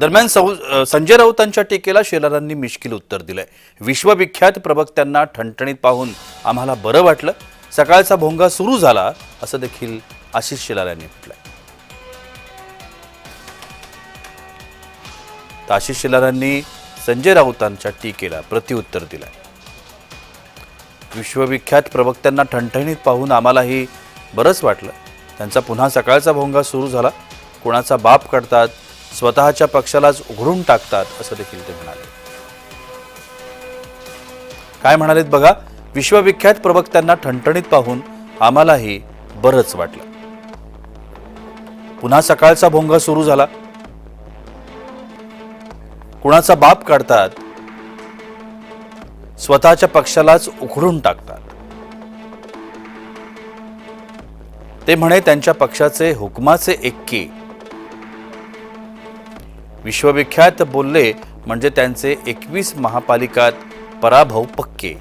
दरम्यान संजय राऊतांच्या टीकेला शेलारांनी मिश्किल उत्तर दिलंय। विश्वविख्यात प्रवक्त्यांना ठणठणीत पाहून आम्हाला बरं वाटलं, सकाळचा भोंगा सुरू झाला असं देखील आशिष शेलार यांनी म्हटलंय। आशिष शेलारांनी संजय राऊतांच्या टीकेला प्रत्युत्तर दिलंय। विश्वविख्यात प्रवक्त्यांना ठणठणीत पाहून आम्हालाही बरंच वाटलं, त्यांचा पुन्हा सकाळचा भोंगा सुरू झाला, कोणाचा बाप काढतात, स्वतःच्या पक्षालाच उघडून टाकतात असं देखील ते म्हणाले। काय म्हणालेत बघा, विश्वविख्यात प्रवक्त्यांना ठणठणीत पाहून आम्हालाही बरंच वाटलं, पुन्हा सकाळचा भोंगा सुरू झाला, कुणाचा बाप काढतात, स्वतःच्या पक्षालाच उखडून टाकतात। ते म्हणे त्यांच्या पक्षाचे हुकमाचे एक्के। विश्वविख्यात बोलले म्हणजे त्यांचे 21 महापालिकात पराभव पक्के।